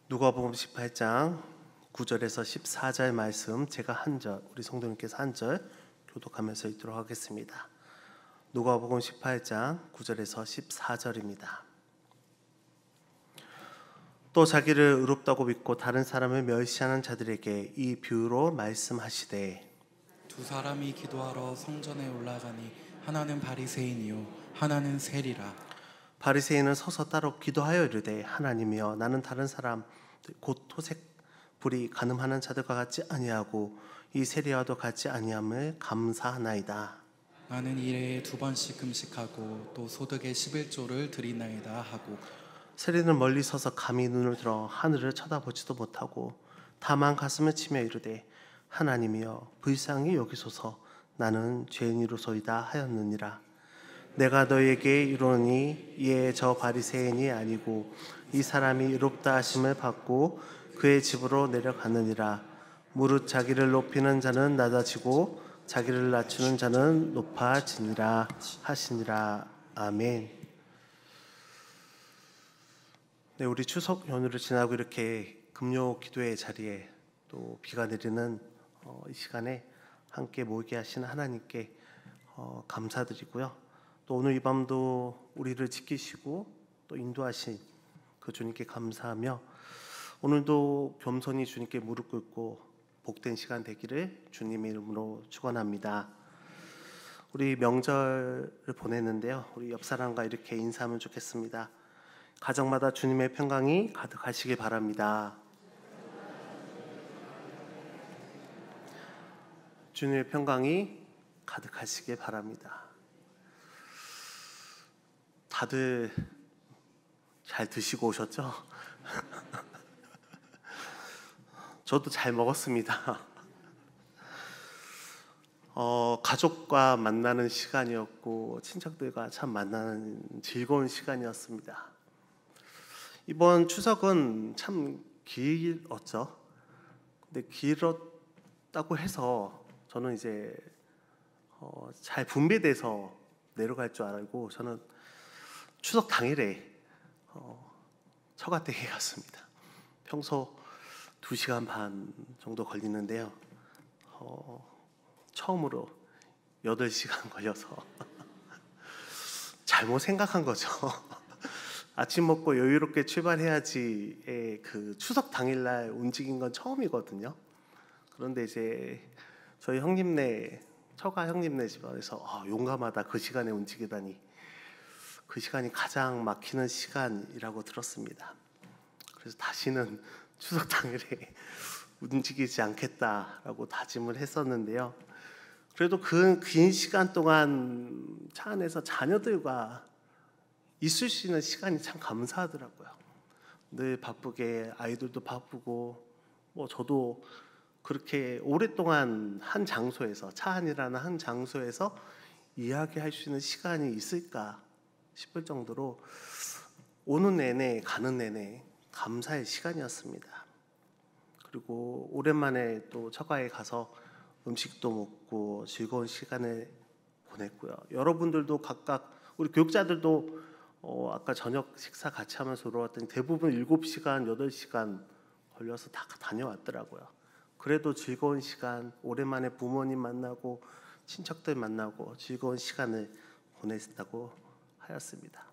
누가복음 18장 9절에서 14절 말씀 제가 한 절, 우리 성도님께서 한 절 교독하면서 읽도록 하겠습니다. 누가복음 18장 9절에서 14절입니다. 또 자기를 의롭다고 믿고 다른 사람을 멸시하는 자들에게 이 비유로 말씀하시되, 두 사람이 기도하러 성전에 올라가니 하나는 바리새인이요 하나는 세리라. 바리새인은 서서 따로 기도하여 이르되, 하나님이여, 나는 다른 사람 곧 토색 불이 간음하는 자들과 같지 아니하고 이 세리와도 같지 아니함을 감사하나이다. 나는 일해에 2번씩 금식하고 또 소득의 11조를 드리나이다 하고, 세리는 멀리 서서 감히 눈을 들어 하늘을 쳐다보지도 못하고 다만 가슴을 치며 이르되, 하나님이여, 불쌍히 여기소서, 나는 죄인이로소이다 하였느니라. 내가 너에게 이르노니 이에 저 바리새인이 아니고 이 사람이 의롭다 하심을 받고 그의 집으로 내려가느니라. 무릇 자기를 높이는 자는 낮아지고 자기를 낮추는 자는 높아지니라 하시니라. 아멘. 네, 우리 추석 연휴를 지나고 이렇게 금요 기도의 자리에 또 비가 내리는 이 시간에 함께 모이게 하신 하나님께 감사드리고요. 또 오늘 이 밤도 우리를 지키시고 또 인도하신 그 주님께 감사하며 오늘도 겸손히 주님께 무릎 꿇고 복된 시간 되기를 주님의 이름으로 축원합니다. 우리 명절을 보냈는데요. 우리 옆 사람과 이렇게 인사하면 좋겠습니다. 가정마다 주님의 평강이 가득하시길 바랍니다. 주님의 평강이 가득하시길 바랍니다. 다들 잘 드시고 오셨죠? 저도 잘 먹었습니다. 가족과 만나는 시간이었고 친척들과 참 만나는 즐거운 시간이었습니다. 이번 추석은 참 길었죠. 근데 길었다고 해서 저는 이제 잘 분배돼서 내려갈 줄 알고 저는 추석 당일에 처가댁에 갔습니다. 평소 2시간 반 정도 걸리는데요. 처음으로 8시간 걸려서 잘못 생각한 거죠. 아침 먹고 여유롭게 출발해야지의 그 추석 당일날 움직인 건 처음이거든요. 그런데 이제 저희 처가 형님네 집안에서 용감하다, 그 시간에 움직이다니. 그 시간이 가장 막히는 시간이라고 들었습니다. 그래서 다시는 추석 당일에 움직이지 않겠다라고 다짐을 했었는데요. 그래도 그 긴 시간 동안 차 안에서 자녀들과 있을 수 있는 시간이 참 감사하더라고요. 늘 바쁘게 아이들도 바쁘고 저도 그렇게 오랫동안 한 장소에서, 차 안이라는 한 장소에서 이야기할 수 있는 시간이 있을까 싶을 정도로 오는 내내 가는 내내 감사의 시간이었습니다. 그리고 오랜만에 또 처가에 가서 음식도 먹고 즐거운 시간을 보냈고요. 여러분들도 각각, 우리 교육자들도 아까 저녁 식사 같이 하면서 울어왔더니 대부분 7시간, 8시간 걸려서 다 다녀왔더라고요. 그래도 즐거운 시간, 오랜만에 부모님 만나고 친척들 만나고 즐거운 시간을 보냈다고 하였습니다.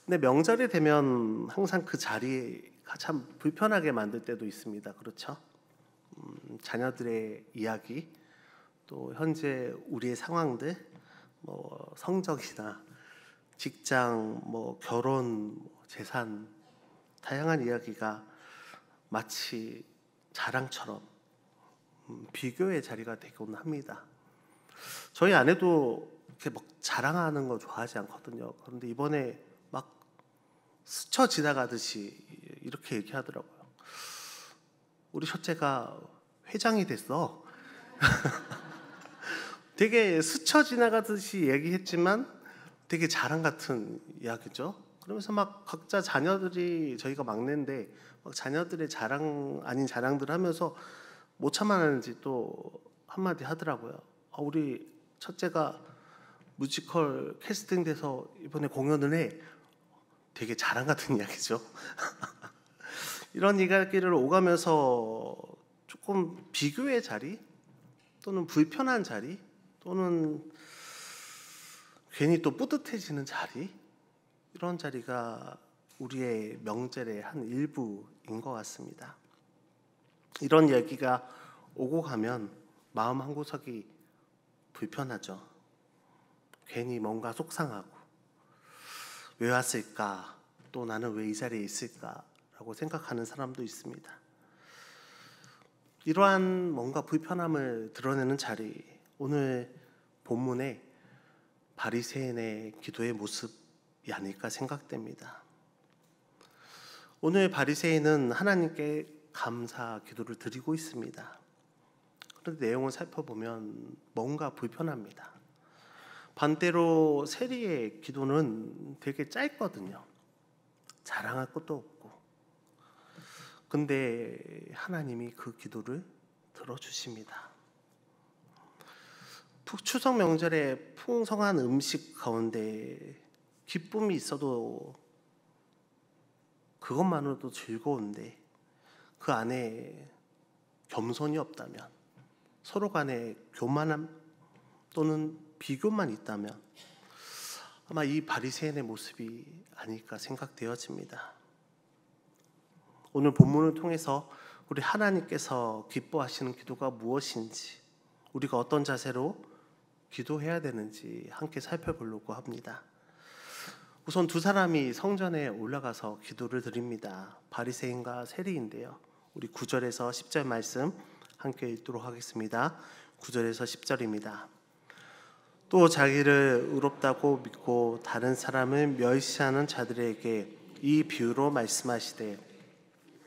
근데 명절이 되면 항상 그 자리가 참 불편하게 만들 때도 있습니다. 그렇죠? 자녀들의 이야기, 또 현재 우리의 상황들, 성적이나 직장, 결혼, 재산, 다양한 이야기가 마치 자랑처럼 비교의 자리가 되곤 합니다. 저희 아내도 이렇게 막 자랑하는 거 좋아하지 않거든요. 그런데 이번에 막 스쳐 지나가듯이 이렇게 얘기하더라고요. 우리 첫째가 회장이 됐어. 되게 스쳐 지나가듯이 얘기했지만 되게 자랑 같은 이야기죠. 그러면서 막 각자 자녀들이, 저희가 막내인데 막 자녀들의 자랑 아닌 자랑들 하면서 못 참아하는지 또 한마디 하더라고요. 우리 첫째가 뮤지컬 캐스팅돼서 이번에 공연을 해. 되게 자랑 같은 이야기죠. 이런 이야기를 오가면서 조금 비교의 자리 또는 불편한 자리 또는 괜히 또 뿌듯해지는 자리, 이런 자리가 우리의 명절의 한 일부인 것 같습니다. 이런 이야기가 오고 가면 마음 한구석이 불편하죠. 괜히 뭔가 속상하고 왜 왔을까, 또 나는 왜 이 자리에 있을까라고 생각하는 사람도 있습니다. 이러한 뭔가 불편함을 드러내는 자리, 오늘 본문의 바리새인의 기도의 모습이 아닐까 생각됩니다. 오늘 바리새인은 하나님께 감사 기도를 드리고 있습니다. 그런데 내용을 살펴보면 뭔가 불편합니다. 반대로 세리의 기도는 되게 짧거든요. 자랑할 것도 없고. 근데 하나님이 그 기도를 들어주십니다. 추석 명절에 풍성한 음식 가운데 기쁨이 있어도 그것만으로도 즐거운데 그 안에 겸손이 없다면, 서로 간에 교만함 또는 비교만 있다면 아마 이 바리새인의 모습이 아닐까 생각되어집니다. 오늘 본문을 통해서 우리 하나님께서 기뻐하시는 기도가 무엇인지, 우리가 어떤 자세로 기도해야 되는지 함께 살펴보려고 합니다. 우선 두 사람이 성전에 올라가서 기도를 드립니다. 바리새인과 세리인데요. 우리 9절에서 10절 말씀 함께 읽도록 하겠습니다. 9절에서 10절입니다. 또 자기를 의롭다고 믿고 다른 사람을 멸시하는 자들에게 이 비유로 말씀하시되,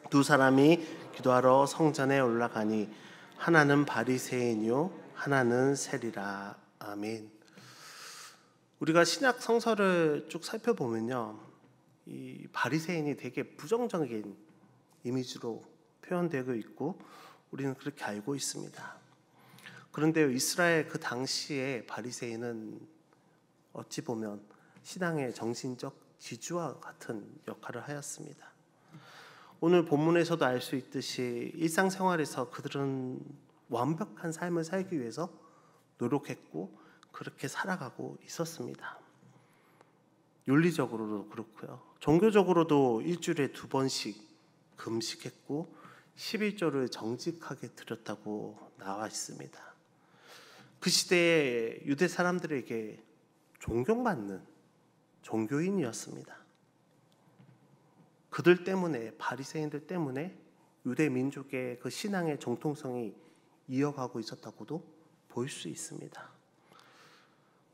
두 사람이 기도하러 성전에 올라가니 하나는 바리새인이요 하나는 세리라. 아멘. 우리가 신약 성서를 쭉 살펴보면요, 이 바리새인이 되게 부정적인 이미지로 표현되고 있고 우리는 그렇게 알고 있습니다. 그런데 이스라엘 그 당시에 바리새인은 어찌 보면 신앙의 정신적 지주와 같은 역할을 하였습니다. 오늘 본문에서도 알 수 있듯이 일상생활에서 그들은 완벽한 삶을 살기 위해서 노력했고 그렇게 살아가고 있었습니다. 윤리적으로도 그렇고요. 종교적으로도 일주일에 2번씩 금식했고 11조를 정직하게 드렸다고 나와 있습니다. 그 시대에 유대 사람들에게 존경받는 종교인이었습니다. 그들 때문에, 바리새인들 때문에 유대 민족의 그 신앙의 정통성이 이어가고 있었다고도 볼 수 있습니다.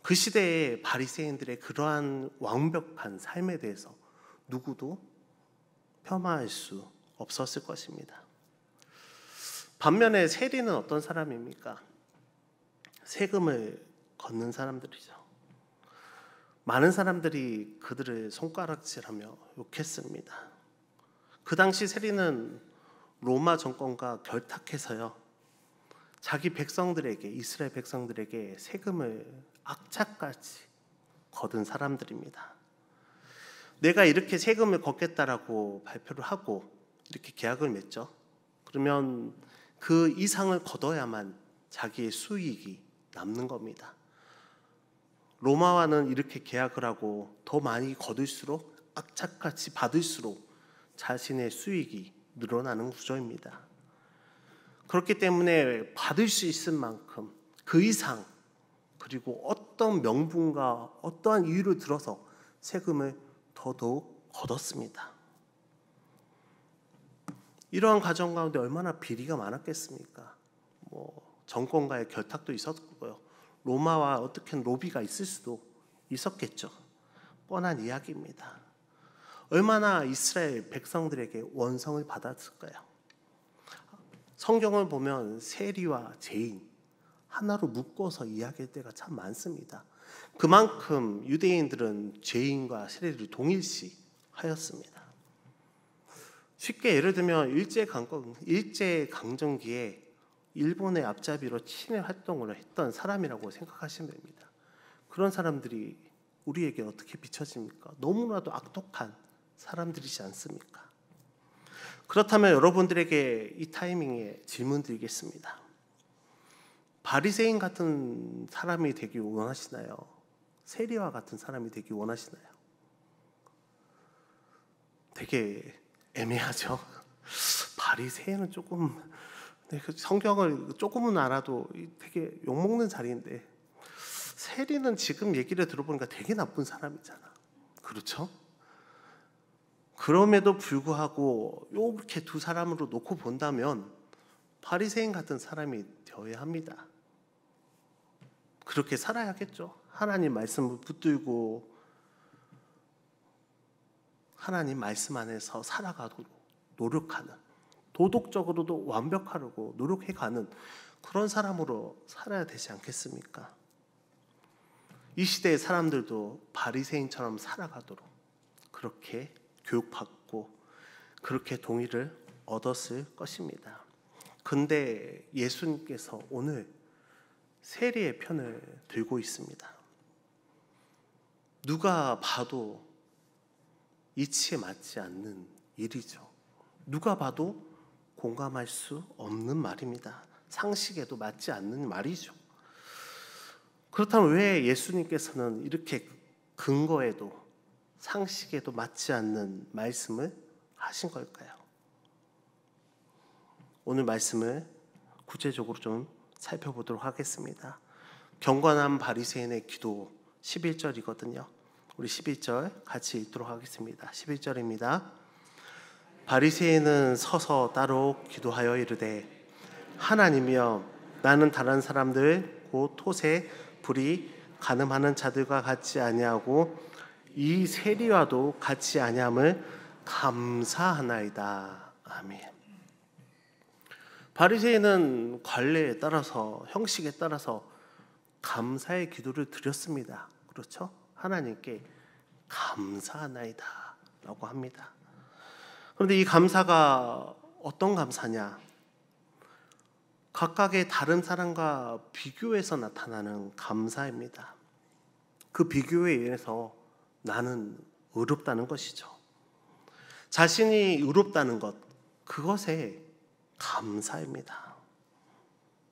그 시대의 바리새인들의 그러한 완벽한 삶에 대해서 누구도 폄하할 수 없었을 것입니다. 반면에 세리는 어떤 사람입니까? 세금을 걷는 사람들이죠. 많은 사람들이 그들을 손가락질하며 욕했습니다. 그 당시 세리는 로마 정권과 결탁해서요, 자기 백성들에게, 이스라엘 백성들에게 세금을 악착같이 거둔 사람들입니다. 내가 이렇게 세금을 걷겠다라고 발표를 하고 이렇게 계약을 맺죠. 그러면 그 이상을 걷어야만 자기의 수익이 남는 겁니다. 로마와는 이렇게 계약을 하고 더 많이 거둘수록, 악착같이 받을수록 자신의 수익이 늘어나는 구조입니다. 그렇기 때문에 받을 수 있을 만큼 그 이상, 그리고 어떤 명분과 어떠한 이유를 들어서 세금을 더더욱 걷었습니다. 이러한 과정 가운데 얼마나 비리가 많았겠습니까? 정권과의 결탁도 있었고요, 로마와 어떻게 로비가 있을 수도 있었겠죠. 뻔한 이야기입니다. 얼마나 이스라엘 백성들에게 원성을 받았을까요? 성경을 보면 세리와 죄인 하나로 묶어서 이야기할 때가 참 많습니다. 그만큼 유대인들은 죄인과 세리를 동일시하였습니다. 쉽게 예를 들면 일제강점기에 일본의 앞잡이로 친일 활동을 했던 사람이라고 생각하시면 됩니다. 그런 사람들이 우리에게 어떻게 비춰집니까? 너무나도 악독한 사람들이지 않습니까? 그렇다면 여러분들에게 이 타이밍에 질문 드리겠습니다. 바리새인 같은 사람이 되기 원하시나요? 세리와 같은 사람이 되기 원하시나요? 되게 애매하죠. 바리새인은 조금 성경을 조금은 알아도 되게 욕먹는 자리인데, 세리는 지금 얘기를 들어보니까 되게 나쁜 사람이잖아. 그렇죠? 그럼에도 불구하고 이렇게 두 사람으로 놓고 본다면 바리새인 같은 사람이 되어야 합니다. 그렇게 살아야겠죠. 하나님 말씀을 붙들고 하나님 말씀 안에서 살아가도록 노력하는, 도덕적으로도 완벽하려고 노력해가는 그런 사람으로 살아야 되지 않겠습니까? 이 시대의 사람들도 바리새인처럼 살아가도록 그렇게 교육받고 그렇게 동의를 얻었을 것입니다. 근데 예수님께서 오늘 세리의 편을 들고 있습니다. 누가 봐도 이치에 맞지 않는 일이죠. 누가 봐도 공감할 수 없는 말입니다. 상식에도 맞지 않는 말이죠. 그렇다면 왜 예수님께서는 이렇게 근거에도 상식에도 맞지 않는 말씀을 하신 걸까요? 오늘 말씀을 구체적으로 좀 살펴보도록 하겠습니다. 경건한 바리새인의 기도 11절이거든요. 우리 11절 같이 읽도록 하겠습니다. 11절입니다. 바리새인은 서서 따로 기도하여 이르되 하나님이여 나는 다른 사람들 곧 토세 불이 간음하는 자들과 같지 아니하고 이 세리와도 같이 아니함을 감사하나이다. 아멘. 바리새인은 관례에 따라서 형식에 따라서 감사의 기도를 드렸습니다. 그렇죠? 하나님께 감사하나이다 라고 합니다. 그런데 이 감사가 어떤 감사냐? 각각의 다른 사람과 비교해서 나타나는 감사입니다. 그 비교에 의해서 나는 의롭다는 것이죠. 자신이 의롭다는 것, 그것에 감사입니다.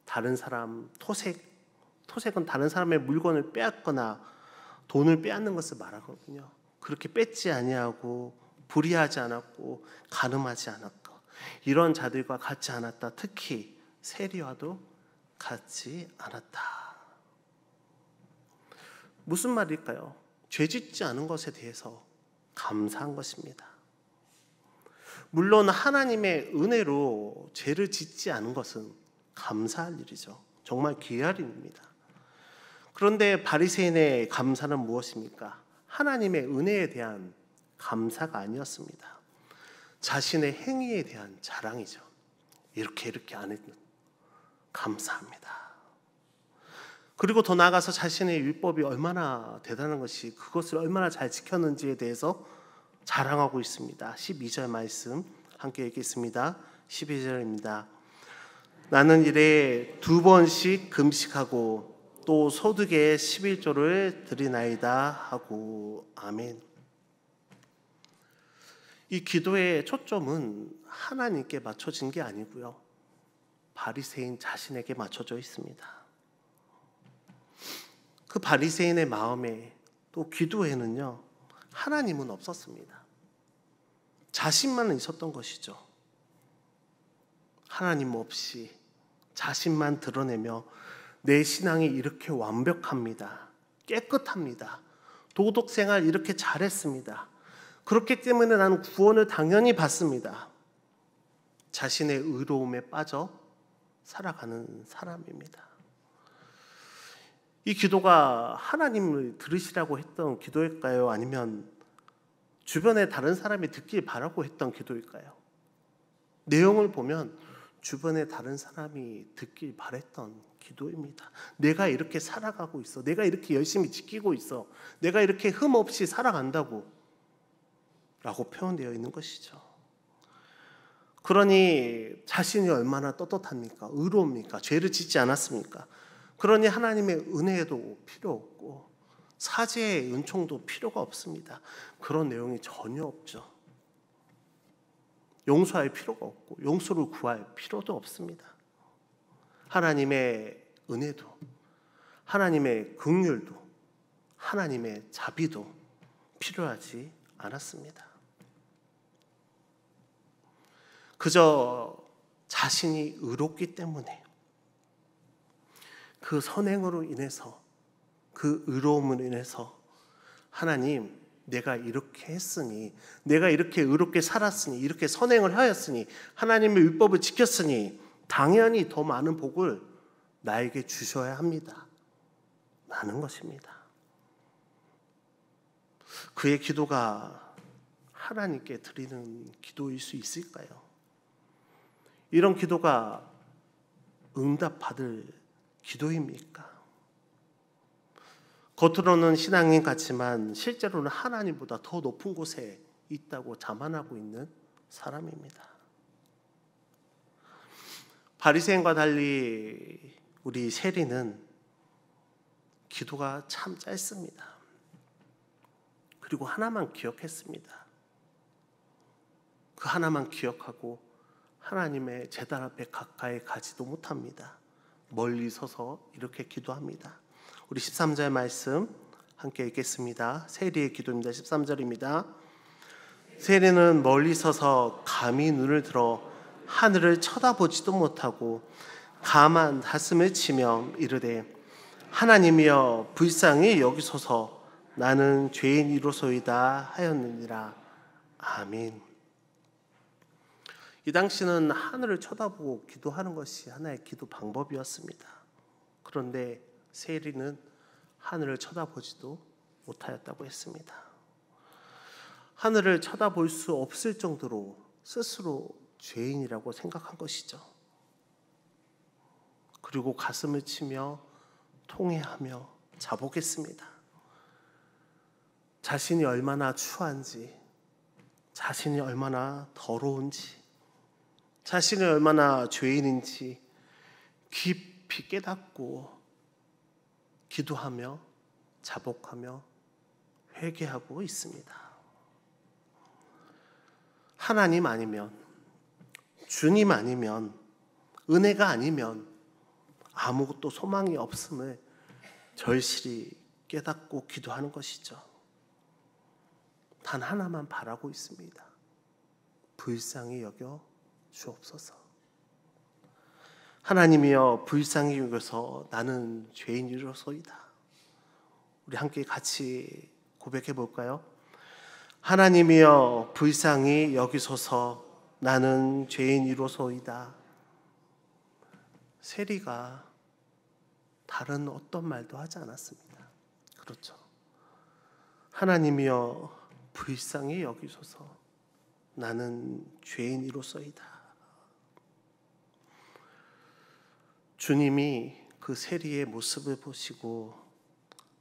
다른 사람, 토색은 다른 사람의 물건을 빼앗거나 돈을 빼앗는 것을 말하거든요. 그렇게 뺏지 아니하고 불의하지 않았고 간음하지 않았고 이런 자들과 같지 않았다. 특히 세리와도 같지 않았다. 무슨 말일까요? 죄짓지 않은 것에 대해서 감사한 것입니다. 물론 하나님의 은혜로 죄를 짓지 않은 것은 감사할 일이죠. 정말 귀할 일입니다. 그런데 바리새인의 감사는 무엇입니까? 하나님의 은혜에 대한 감사가 아니었습니다. 자신의 행위에 대한 자랑이죠. 이렇게 안 했는 감사합니다. 그리고 더 나아가서 자신의 율법이 얼마나 대단한 것이 그것을 얼마나 잘 지켰는지에 대해서 자랑하고 있습니다. 12절 말씀 함께 읽겠습니다. 12절입니다. 나는 일에 2번씩 금식하고 또 소득의 11조를 드리나이다 하고 아멘. 이 기도의 초점은 하나님께 맞춰진 게 아니고요. 바리새인 자신에게 맞춰져 있습니다. 그 바리새인의 마음에 또 기도에는요. 하나님은 없었습니다. 자신만 있었던 것이죠. 하나님 없이 자신만 드러내며 내 신앙이 이렇게 완벽합니다. 깨끗합니다. 도덕생활 이렇게 잘했습니다. 그렇기 때문에 나는 구원을 당연히 받습니다. 자신의 의로움에 빠져 살아가는 사람입니다. 이 기도가 하나님을 들으시라고 했던 기도일까요? 아니면 주변에 다른 사람이 듣길 바라고 했던 기도일까요? 내용을 보면 주변에 다른 사람이 듣길 바랬던 기도입니다. 내가 이렇게 살아가고 있어. 내가 이렇게 열심히 지키고 있어. 내가 이렇게 흠 없이 살아간다고 라고 표현되어 있는 것이죠. 그러니 자신이 얼마나 떳떳합니까? 의로웁니까? 죄를 짓지 않았습니까? 그러니 하나님의 은혜도 필요 없고 사죄의 은총도 필요가 없습니다. 그런 내용이 전혀 없죠. 용서할 필요가 없고 용서를 구할 필요도 없습니다. 하나님의 은혜도, 하나님의 긍휼도, 하나님의 자비도 필요하지 않았습니다. 그저 자신이 의롭기 때문에 그 선행으로 인해서, 그 의로움으로 인해서 하나님, 내가 이렇게 했으니, 내가 이렇게 의롭게 살았으니, 이렇게 선행을 하였으니, 하나님의 율법을 지켰으니 당연히 더 많은 복을 나에게 주셔야 합니다 라는 것입니다. 그의 기도가 하나님께 드리는 기도일 수 있을까요? 이런 기도가 응답받을 기도입니까? 겉으로는 신앙인 같지만 실제로는 하나님보다 더 높은 곳에 있다고 자만하고 있는 사람입니다. 바리새인과 달리 우리 세리는 기도가 참 짧습니다. 그리고 하나만 기억했습니다. 그 하나만 기억하고 하나님의 제단 앞에 가까이 가지도 못합니다. 멀리 서서 이렇게 기도합니다. 우리 13절 말씀 함께 읽겠습니다. 세리의 기도입니다. 13절입니다. 세리는 멀리 서서 감히 눈을 들어 하늘을 쳐다보지도 못하고 가만 가슴을 치며 이르되 하나님이여 불쌍히 여기소서 나는 죄인이로소이다 하였느니라. 아멘. 이 당시는 하늘을 쳐다보고 기도하는 것이 하나의 기도 방법이었습니다. 그런데 세리는 하늘을 쳐다보지도 못하였다고 했습니다. 하늘을 쳐다볼 수 없을 정도로 스스로 죄인이라고 생각한 것이죠. 그리고 가슴을 치며 통회하며 자복했습니다. 자신이 얼마나 추한지, 자신이 얼마나 더러운지, 자신이 얼마나 죄인인지 깊이 깨닫고 기도하며 자복하며 회개하고 있습니다. 하나님 아니면, 주님 아니면, 은혜가 아니면 아무것도 소망이 없음을 절실히 깨닫고 기도하는 것이죠. 단 하나만 바라고 있습니다. 불쌍히 여겨 주옵소서. 하나님이여 불쌍히 여겨서 나는 죄인이로소이다. 우리 함께 같이 고백해 볼까요? 하나님이여 불쌍히 여기소서 나는 죄인이로소이다. 세리가 다른 어떤 말도 하지 않았습니다. 그렇죠. 하나님이여 불쌍히 여기소서 나는 죄인이로소이다. 주님이 그 세리의 모습을 보시고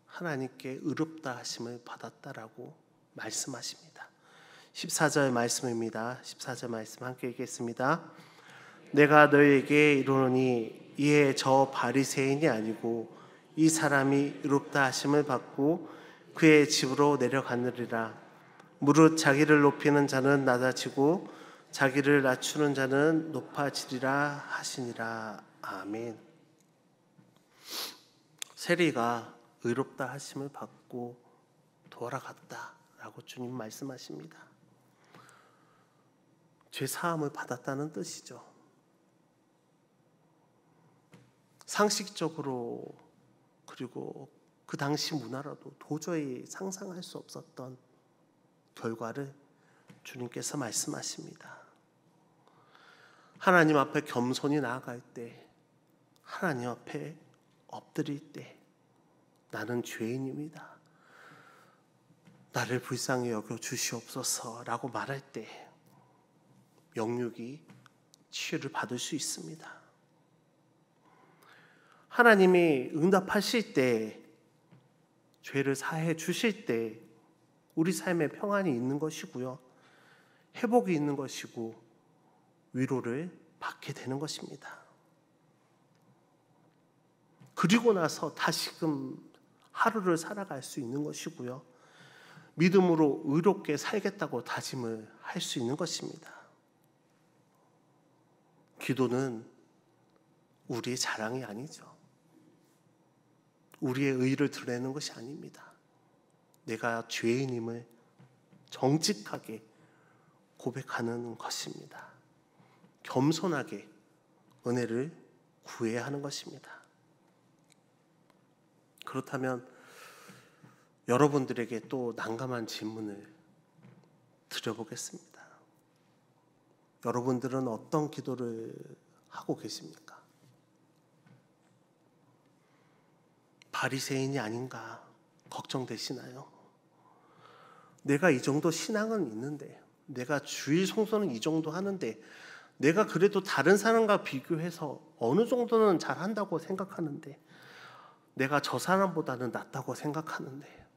하나님께 의롭다 하심을 받았다라고 말씀하십니다. 14절 말씀입니다. 14절 말씀 함께 읽겠습니다. 내가 너희에게 이르노니 이에 저 바리새인이 아니고 이 사람이 의롭다 하심을 받고 그의 집으로 내려가느리라. 무릇 자기를 높이는 자는 낮아지고 자기를 낮추는 자는 높아지리라 하시니라. 아멘. 세리가 의롭다 하심을 받고 돌아갔다라고 주님 말씀하십니다. 죄 사함을 받았다는 뜻이죠. 상식적으로 그리고 그 당시 문화라도 도저히 상상할 수 없었던 결과를 주님께서 말씀하십니다. 하나님 앞에 겸손히 나아갈 때, 하나님 앞에 엎드릴 때 나는 죄인입니다. 나를 불쌍히 여겨 주시옵소서라고 말할 때 영육이 치유를 받을 수 있습니다. 하나님이 응답하실 때, 죄를 사해 주실 때 우리 삶에 평안이 있는 것이고요, 회복이 있는 것이고 위로를 받게 되는 것입니다. 그리고 나서 다시금 하루를 살아갈 수 있는 것이고요, 믿음으로 의롭게 살겠다고 다짐을 할 수 있는 것입니다. 기도는 우리의 자랑이 아니죠. 우리의 의를 드러내는 것이 아닙니다. 내가 죄인임을 정직하게 고백하는 것입니다. 겸손하게 은혜를 구해야 하는 것입니다. 그렇다면 여러분들에게 또 난감한 질문을 드려보겠습니다. 여러분들은 어떤 기도를 하고 계십니까? 바리새인이 아닌가 걱정되시나요? 내가 이 정도 신앙은 있는데, 내가 주일 성수는 이 정도 하는데, 내가 그래도 다른 사람과 비교해서 어느 정도는 잘한다고 생각하는데, 내가 저 사람보다는 낫다고 생각하는데,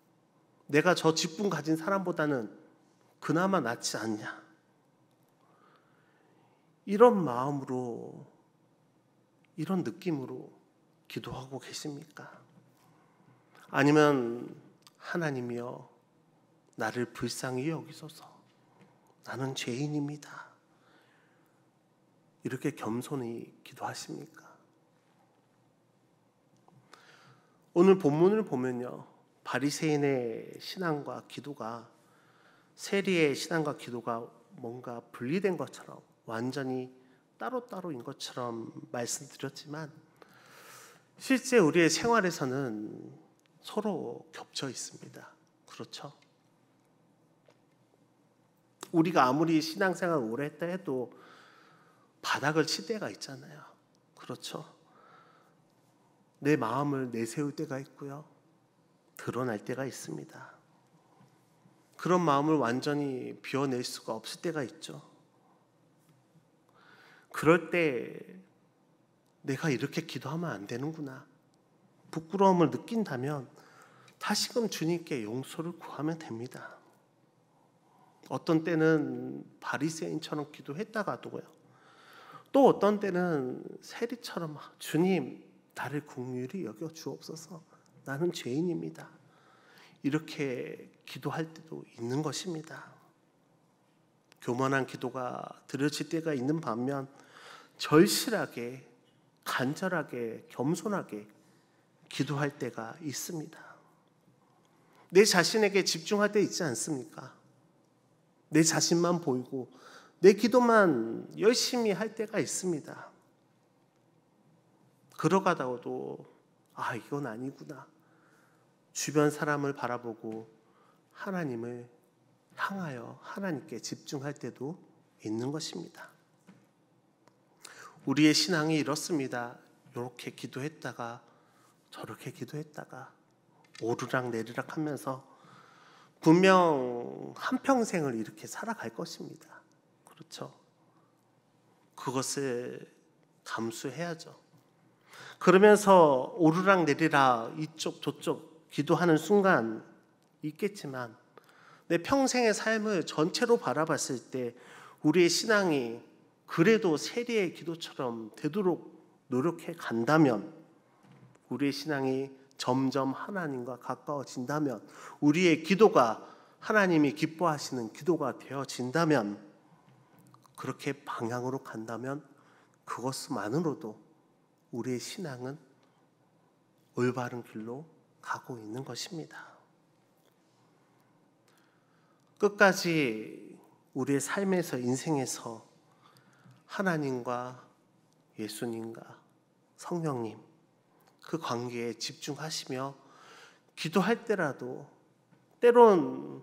내가 저 직분 가진 사람보다는 그나마 낫지 않냐, 이런 마음으로, 이런 느낌으로 기도하고 계십니까? 아니면 하나님이여 나를 불쌍히 여기소서, 나는 죄인입니다, 이렇게 겸손히 기도하십니까? 오늘 본문을 보면요, 바리새인의 신앙과 기도가, 세리의 신앙과 기도가 뭔가 분리된 것처럼, 완전히 따로따로인 것처럼 말씀드렸지만, 실제 우리의 생활에서는 서로 겹쳐 있습니다. 그렇죠? 우리가 아무리 신앙생활을 오래 했다 해도 바닥을 칠 때가 있잖아요. 그렇죠? 내 마음을 내세울 때가 있고요, 드러날 때가 있습니다. 그런 마음을 완전히 비워낼 수가 없을 때가 있죠. 그럴 때 내가 이렇게 기도하면 안 되는구나, 부끄러움을 느낀다면 다시금 주님께 용서를 구하면 됩니다. 어떤 때는 바리새인처럼 기도했다가도요, 또 어떤 때는 세리처럼 주님 나를 긍휼히 여겨 주옵소서, 나는 죄인입니다, 이렇게 기도할 때도 있는 것입니다. 교만한 기도가 드려질 때가 있는 반면 절실하게, 간절하게, 겸손하게 기도할 때가 있습니다. 내 자신에게 집중할 때 있지 않습니까? 내 자신만 보이고 내 기도만 열심히 할 때가 있습니다. 그러가다가도 이건 아니구나, 주변 사람을 바라보고 하나님을 향하여 하나님께 집중할 때도 있는 것입니다. 우리의 신앙이 이렇습니다. 이렇게 기도했다가 저렇게 기도했다가 오르락 내리락 하면서 분명 한평생을 이렇게 살아갈 것입니다. 그렇죠? 그것을 감수해야죠. 그러면서 오르락 내리락 이쪽 저쪽 기도하는 순간 있겠지만, 내 평생의 삶을 전체로 바라봤을 때 우리의 신앙이 그래도 세리의 기도처럼 되도록 노력해 간다면, 우리의 신앙이 점점 하나님과 가까워진다면, 우리의 기도가 하나님이 기뻐하시는 기도가 되어진다면, 그렇게 방향으로 간다면 그것만으로도 우리의 신앙은 올바른 길로 가고 있는 것입니다. 끝까지 우리의 삶에서, 인생에서 하나님과 예수님과 성령님 그 관계에 집중하시며 기도할 때라도, 때론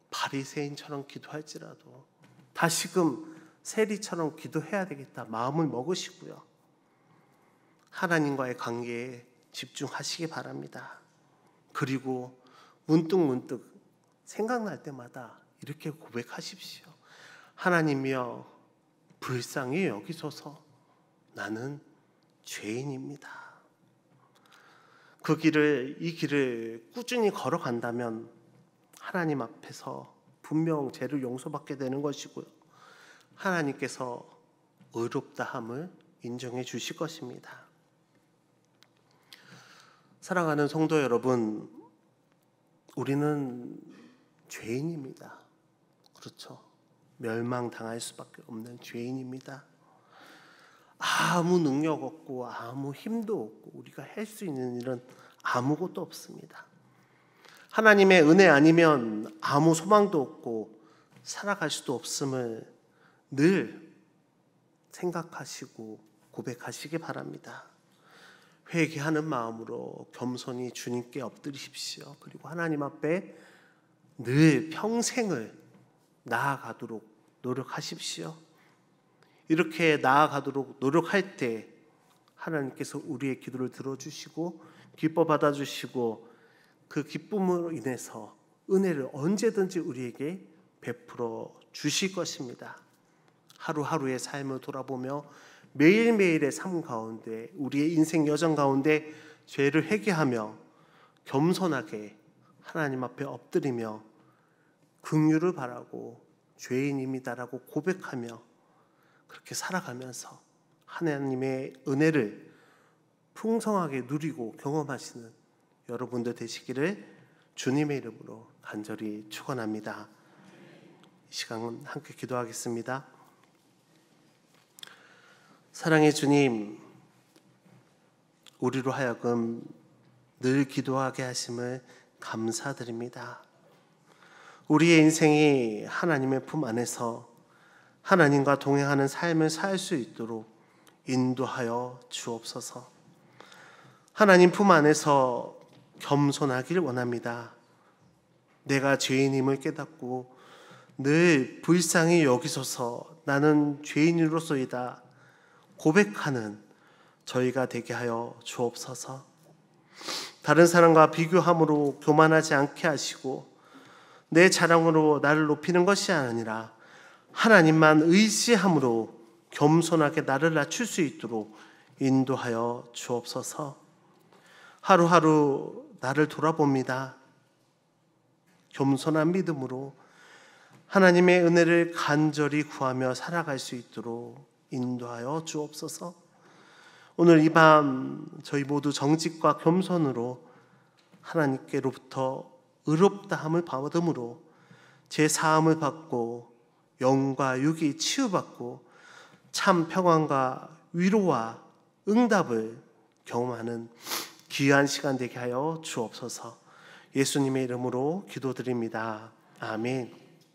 바리새인처럼 기도할지라도 다시금 세리처럼 기도해야 되겠다 마음을 먹으시고요, 하나님과의 관계에 집중하시기 바랍니다. 그리고 문득문득 생각날 때마다 이렇게 고백하십시오. 하나님이여 불쌍히 여기소서, 나는 죄인입니다. 이 길을 꾸준히 걸어간다면 하나님 앞에서 분명 죄를 용서받게 되는 것이고요, 하나님께서 의롭다함을 인정해 주실 것입니다. 사랑하는 성도 여러분, 우리는 죄인입니다. 그렇죠? 멸망당할 수밖에 없는 죄인입니다. 아무 능력 없고 아무 힘도 없고 우리가 할 수 있는 일은 아무것도 없습니다. 하나님의 은혜 아니면 아무 소망도 없고 살아갈 수도 없음을 늘 생각하시고 고백하시기 바랍니다. 회개하는 마음으로 겸손히 주님께 엎드리십시오. 그리고 하나님 앞에 늘 평생을 나아가도록 노력하십시오. 이렇게 나아가도록 노력할 때 하나님께서 우리의 기도를 들어주시고 기뻐 받아주시고 그 기쁨으로 인해서 은혜를 언제든지 우리에게 베풀어 주실 것입니다. 하루하루의 삶을 돌아보며 매일매일의 삶 가운데 우리의 인생 여정 가운데 죄를 회개하며 겸손하게 하나님 앞에 엎드리며 긍휼을 바라고 죄인입니다라고 고백하며 그렇게 살아가면서 하나님의 은혜를 풍성하게 누리고 경험하시는 여러분들 되시기를 주님의 이름으로 간절히 축원합니다. 이 시간 함께 기도하겠습니다. 사랑의 주님, 우리로 하여금 늘 기도하게 하심을 감사드립니다. 우리의 인생이 하나님의 품 안에서 하나님과 동행하는 삶을 살 수 있도록 인도하여 주옵소서. 하나님 품 안에서 겸손하길 원합니다. 내가 죄인임을 깨닫고 늘 불쌍히 여기소서 나는 죄인으로서이다 고백하는 저희가 되게 하여 주옵소서. 다른 사람과 비교함으로 교만하지 않게 하시고 내 자랑으로 나를 높이는 것이 아니라 하나님만 의지함으로 겸손하게 나를 낮출 수 있도록 인도하여 주옵소서. 하루하루 나를 돌아봅니다. 겸손한 믿음으로 하나님의 은혜를 간절히 구하며 살아갈 수 있도록 인도하여 주옵소서. 오늘 이 밤 저희 모두 정직과 겸손으로 하나님께로부터 의롭다함을 받음으로 제 사함을 받고 영과 육이 치유받고 참 평안과 위로와 응답을 경험하는 귀한 시간 되게 하여 주옵소서. 예수님의 이름으로 기도드립니다. 아멘.